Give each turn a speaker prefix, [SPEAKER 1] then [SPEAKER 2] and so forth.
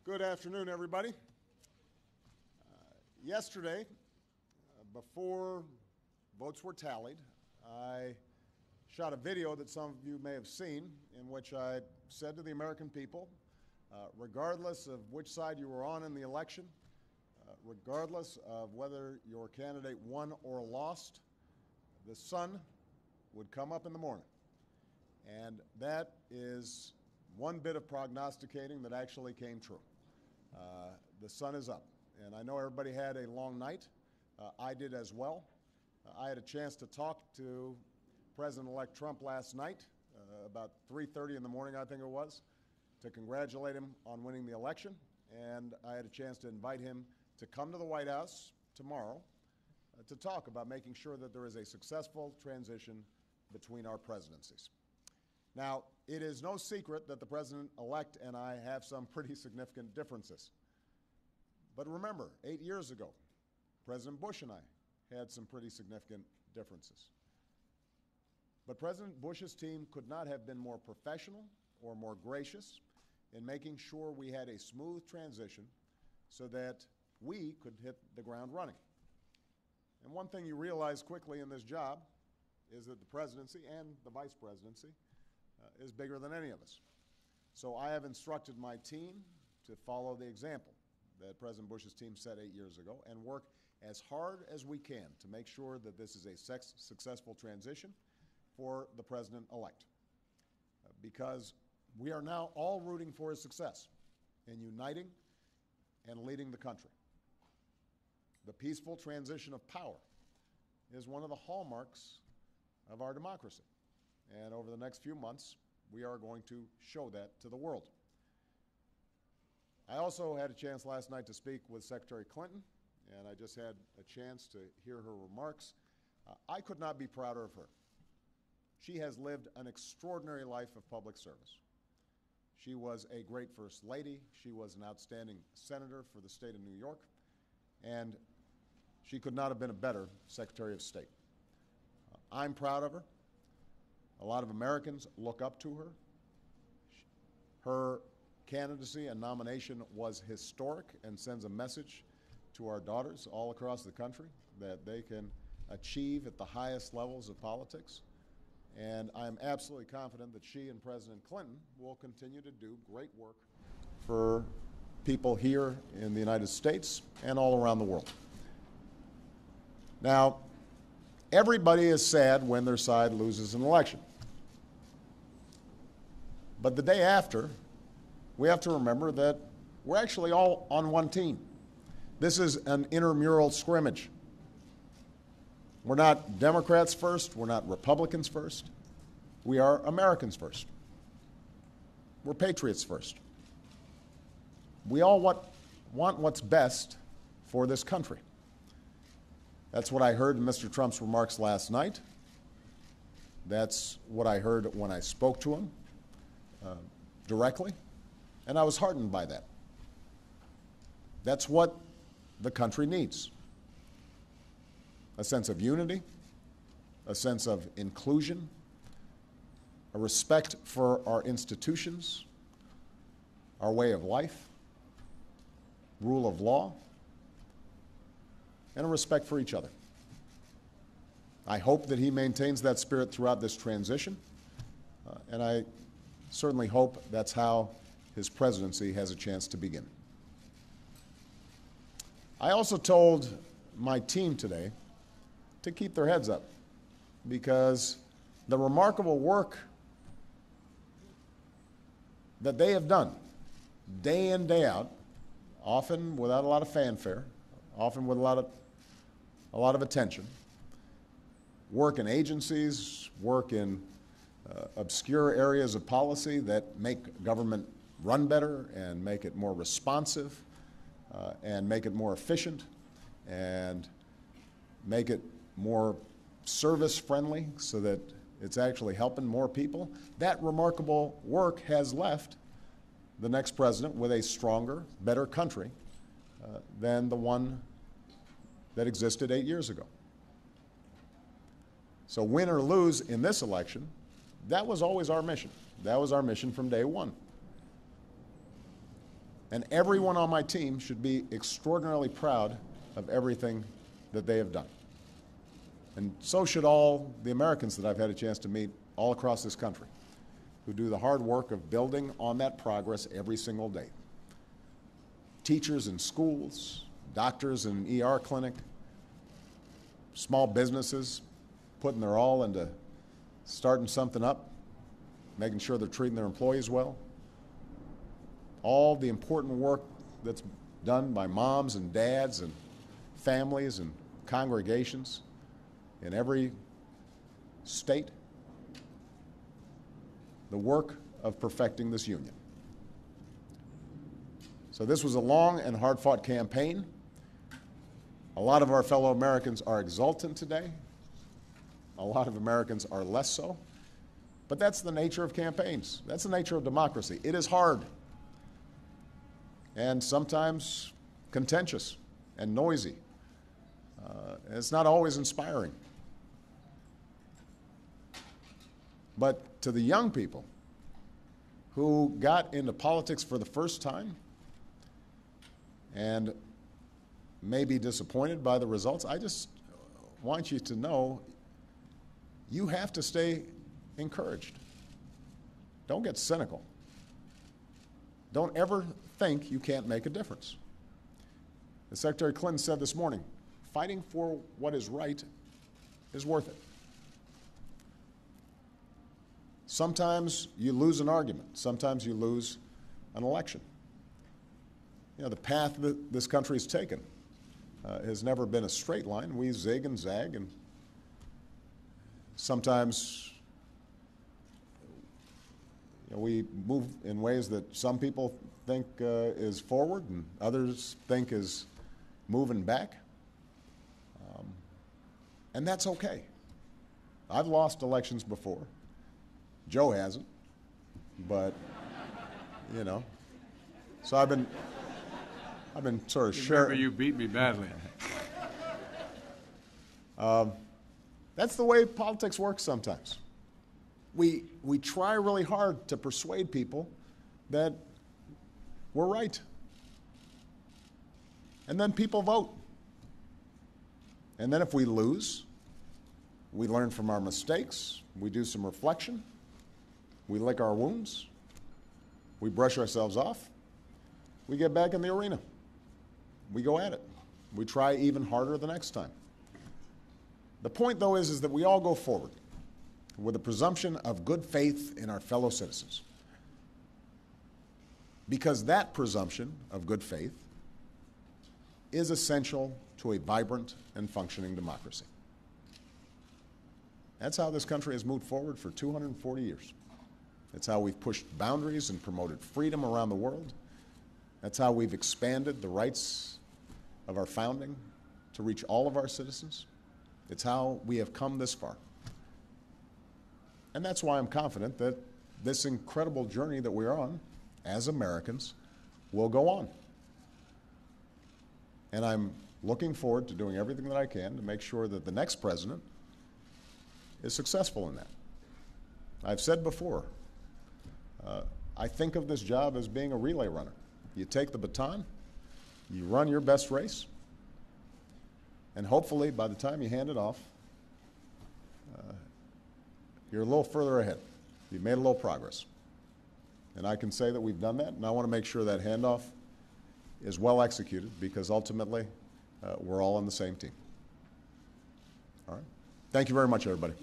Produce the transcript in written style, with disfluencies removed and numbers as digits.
[SPEAKER 1] Good afternoon, everybody. Yesterday, before votes were tallied, I shot a video that some of you may have seen in which I said to the American people, regardless of which side you were on in the election, regardless of whether your candidate won or lost, the sun would come up in the morning. And that is one bit of prognosticating that actually came true. The sun is up. And I know everybody had a long night. I did as well. I had a chance to talk to President-elect Trump last night, about 3:30 in the morning, I think it was, to congratulate him on winning the election. And I had a chance to invite him to come to the White House tomorrow to talk about making sure that there is a successful transition between our presidencies. Now, it is no secret that the President-elect and I have some pretty significant differences. But remember, 8 years ago, President Bush and I had some pretty significant differences. But President Bush's team could not have been more professional or more gracious in making sure we had a smooth transition so that we could hit the ground running. And one thing you realize quickly in this job is that the presidency and the vice presidency is bigger than any of us. So I have instructed my team to follow the example that President Bush's team set 8 years ago and work as hard as we can to make sure that this is a successful transition for the President-elect. Because we are now all rooting for his success in uniting and leading the country. The peaceful transition of power is one of the hallmarks of our democracy. And over the next few months, we are going to show that to the world. I also had a chance last night to speak with Secretary Clinton, and I just had a chance to hear her remarks. I could not be prouder of her. She has lived an extraordinary life of public service. She was a great First Lady. She was an outstanding senator for the state of New York, and she could not have been a better Secretary of State. I'm proud of her. A lot of Americans look up to her. Her candidacy and nomination was historic and sends a message to our daughters all across the country that they can achieve at the highest levels of politics. And I'm absolutely confident that she and President Clinton will continue to do great work for people here in the United States and all around the world. Now, everybody is sad when their side loses an election. But the day after, we have to remember that we're actually all on one team. This is an intramural scrimmage. We're not Democrats first. We're not Republicans first. We are Americans first. We're patriots first. We all want what's best for this country. That's what I heard in Mr. Trump's remarks last night. That's what I heard when I spoke to him directly, and I was heartened by that. That's what the country needs. A sense of unity, a sense of inclusion, a respect for our institutions, our way of life, rule of law, and a respect for each other. I hope that he maintains that spirit throughout this transition, and I certainly hope that's how his presidency has a chance to begin. I also told my team today to keep their heads up, because the remarkable work that they have done day in, day out, often without a lot of fanfare, often with a lot of attention, work in agencies, work in obscure areas of policy that make government run better and make it more responsive and make it more efficient and make it more service-friendly so that it's actually helping more people. That remarkable work has left the next president with a stronger, better country than the one that existed 8 years ago. So win or lose in this election, that was always our mission. That was our mission from day one. And everyone on my team should be extraordinarily proud of everything that they have done. And so should all the Americans that I've had a chance to meet all across this country, who do the hard work of building on that progress every single day. Teachers in schools, doctors in an ER clinic, small businesses putting their all into starting something up, making sure they're treating their employees well. All the important work that's done by moms and dads and families and congregations in every state. The work of perfecting this union. So this was a long and hard-fought campaign. A lot of our fellow Americans are exultant today. A lot of Americans are less so. But that's the nature of campaigns. That's the nature of democracy. It is hard and sometimes contentious and noisy. It's not always inspiring. But to the young people who got into politics for the first time and may be disappointed by the results, I just want you to know you have to stay encouraged. Don't get cynical. Don't ever think you can't make a difference. As Secretary Clinton said this morning, fighting for what is right is worth it. Sometimes you lose an argument. Sometimes you lose an election. You know, the path that this country has taken has never been a straight line. We zig and zag, and sometimes we move in ways that some people think is forward and others think is moving back. And that's okay. I've lost elections before. Joe hasn't, but, you know. So I've been sort of sharing.
[SPEAKER 2] Remember, you beat me badly.
[SPEAKER 1] That's the way politics works sometimes. We try really hard to persuade people that we're right. And then people vote. And then if we lose, we learn from our mistakes, we do some reflection, we lick our wounds, we brush ourselves off, we get back in the arena. We go at it. We try even harder the next time. The point, though, is that we all go forward with a presumption of good faith in our fellow citizens. Because that presumption of good faith is essential to a vibrant and functioning democracy. That's how this country has moved forward for 240 years. That's how we've pushed boundaries and promoted freedom around the world. That's how we've expanded the rights of our founding to reach all of our citizens. It's how we have come this far. And that's why I'm confident that this incredible journey that we're on as Americans will go on. And I'm looking forward to doing everything that I can to make sure that the next president is successful in that. I've said before, I think of this job as being a relay runner. You take the baton, you run your best race, and hopefully by the time you hand it off, you're a little further ahead. You've made a little progress. And I can say that we've done that, and I want to make sure that handoff is well executed because ultimately we're all on the same team. All right? Thank you very much, everybody.